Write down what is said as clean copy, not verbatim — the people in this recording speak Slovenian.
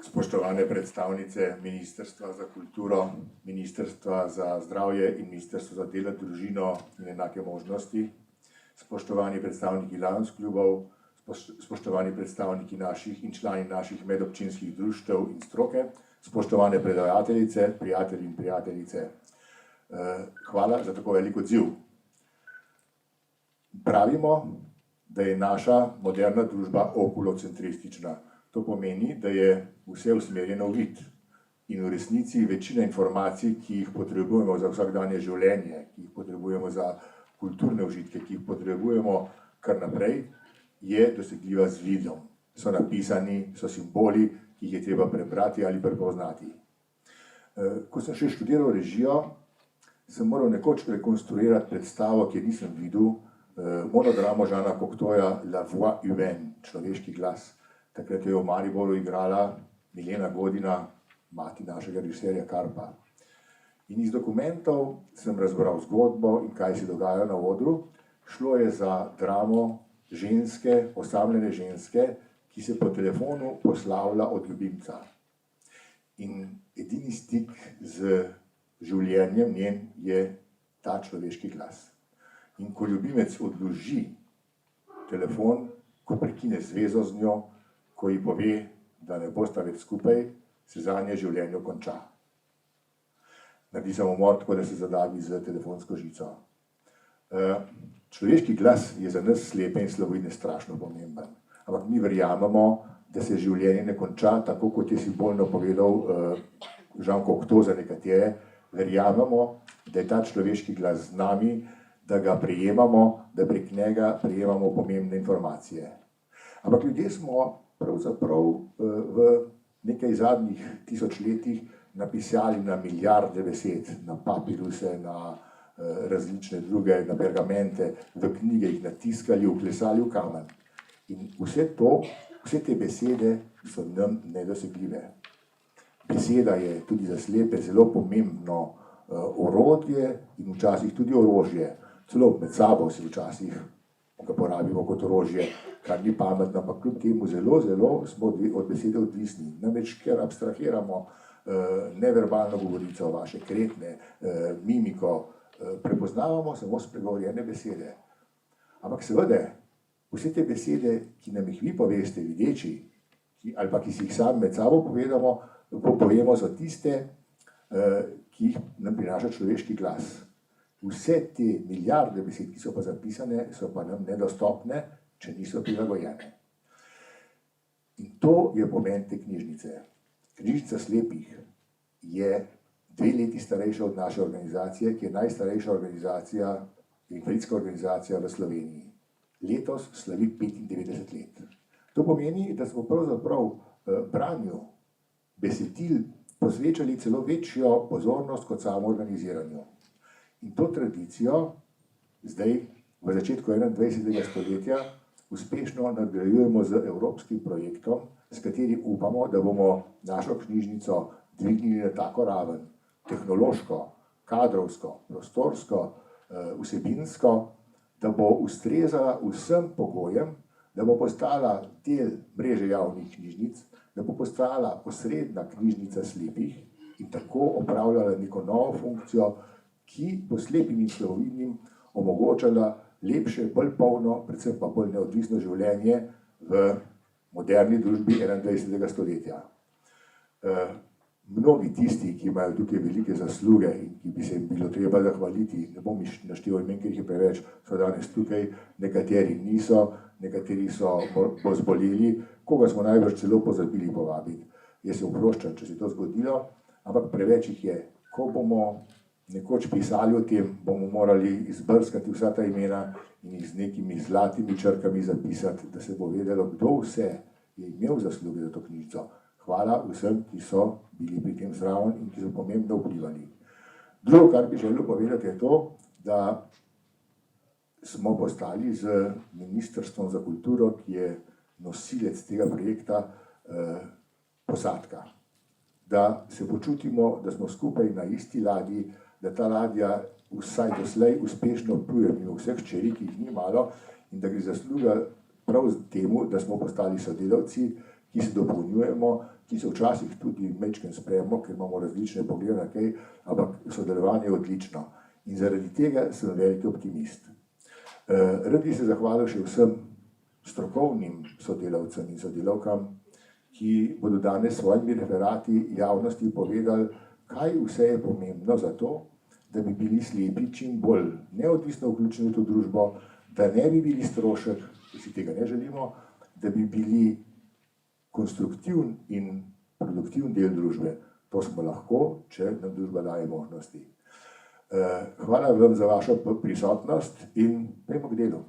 Spoštovane predstavnice Ministrstva za kulturo, Ministrstva za zdravje in Ministrstva za delo, družino in enake možnosti, spoštovani predstavniki Lions klubov, spoštovani predstavniki naših in člani naših medobčinskih društev in stroke, spoštovane predavateljice, prijatelji in prijateljice. Hvala za tako velik odziv. Pravimo, da je naša moderna družba okulocentristična. To pomeni, da je vse usmerjeno v vid in v resnici večina informacij, ki jih potrebujemo za vsakdanje življenje, ki jih potrebujemo za kulturne užitke, ki jih potrebujemo kar naprej, je dosegljiva z vidom. So napisani, so simboli, ki jih je treba prebrati ali prepoznati. Ko sem še študiral režijo, sem moral nekoč rekonstruirati predstavo, ki je nisem videl, monodramo Žana Cocteauja La voix humaine, človeški glas. Takrat je v Mariboru igrala Milena Godina, mati našega režiserja Karpa. In iz dokumentov sem razbral zgodbo in kaj se dogaja na odru. Šlo je za dramo ženske, osamljene ženske, ki se po telefonu poslavlja od ljubimca. In edini stik z življenjem njen je ta človeški glas. In ko ljubimec odloži telefon, ko prekine zvezo z njo, ko ji pove, da ne bosta več skupaj, se zanje življenje konča. Naredi samomor, tako da se zadavi z telefonsko žico. Človeški glas je za nas slepe in slabovidne strašno pomemben. Ampak mi verjamemo, da se življenje ne konča, tako kot je simbolno povedal Jean Cocteau za nekatere. Verjamemo, da je ta človeški glas z nami, da ga prejemamo, da prek njega prejemamo pomembne informacije. Ampak ljudje smo pravzaprav v nekaj zadnjih tisočletjih napisali na milijarde besed, na papiruse, na različne druge, na pergamente, v knjige jih natiskali, vklesali v kamen. In vse te besede so nam nedosegljive. Beseda je tudi za slepe zelo pomembno orodje in včasih tudi orožje. Celo med sabo si včasih ga porabimo kot orožje, kar ni pametno, ampak kljub temu zelo smo od besede odvisni. Namreč, ker abstrahiramo neverbalno govorico, vaše kretnje, mimiko, prepoznavamo samo spregovorjene besede. Ampak seveda, vse te besede, ki nam jih vi poveste, videči, ali pa ki si jih sami med sabo povemo, so tiste, ki jih nam prinaša človeški glas. Vse te milijarde besed, ki so pa zapisane, so pa nam nedostopne, če niso prilagojene. In to je pomen te knjižnice. Knjižnica slepih je 2 leti starejša od naše organizacije, ki je najstarejša organizacija, invalidska organizacija v Sloveniji. Letos slavi 95 let. To pomeni, da smo pravzaprav branju besedil posvečali celo večjo pozornost kot samo organiziranju. In to tradicijo zdaj, v začetku 21. stoletja, uspešno nadgrajujemo z evropskim projektom, s katerim upamo, da bomo našo knjižnico dvignili na tako raven, tehnološko, kadrovsko, prostorsko, vsebinsko, da bo ustrezala vsem pogojem, da bo postala del mreže javnih knjižnic, da bo postala osrednja knjižnica slepih in tako opravljala neko novo funkcijo, ki bo slepim in slabovidnim omogočala lepše, bolj polno, predvsem pa bolj neodvisno življenje v moderni družbi 21. stoletja. Mnogi tisti, ki imajo tukaj velike zasluge in ki bi se jim bilo treba zahvaliti, ne bom naštel imen, ker jih je preveč, so danes tukaj, nekateri niso, nekateri so zboleli, koga smo najbrž celo pozabili povabiti. Jaz se oproščam, če se to zgodilo, ampak preveč jih je. Ko bomo nekoč pisali o tem, bomo morali izbrskati vsa ta imena in jih z nekimi zlatimi črkami zapisati, da se bo vedelo, kdo vse je imel zasluge za to knjižnico. Hvala vsem, ki so bili pri tem zraven in ki so pomembno vplivali. Drugo, kar bi želel povedati, je to, da smo postali z Ministrstvom za kulturo, ki je nosilec tega projekta, posadka. Da se počutimo, da smo skupaj na isti ladji, da ta ladja vsaj doslej uspešno pluje mimo vseh hčeri, ki jih ni malo, in da gre zasluga prav temu, da smo postali sodelavci, ki se dopolnjujemo, ki se včasih tudi majčkeno sprejemo, ker imamo različne poglede na kaj, ampak sodelovanje je odlično. In zaradi tega sem veliki optimist. Rad bi se zahvalil še vsem strokovnim sodelavcem in sodelavkam, ki bodo danes s svojimi referati javnosti povedali, kaj vse je pomembno za to, da bi bili slepi čim bolj neodvisno vključeni v to družbo, da ne bi bili strošek, ki si tega ne želimo, da bi bili konstruktivn in produktivn del družbe. To smo lahko, če nam družba daje možnosti. Hvala vam za vašo prisotnost in gremo k delu.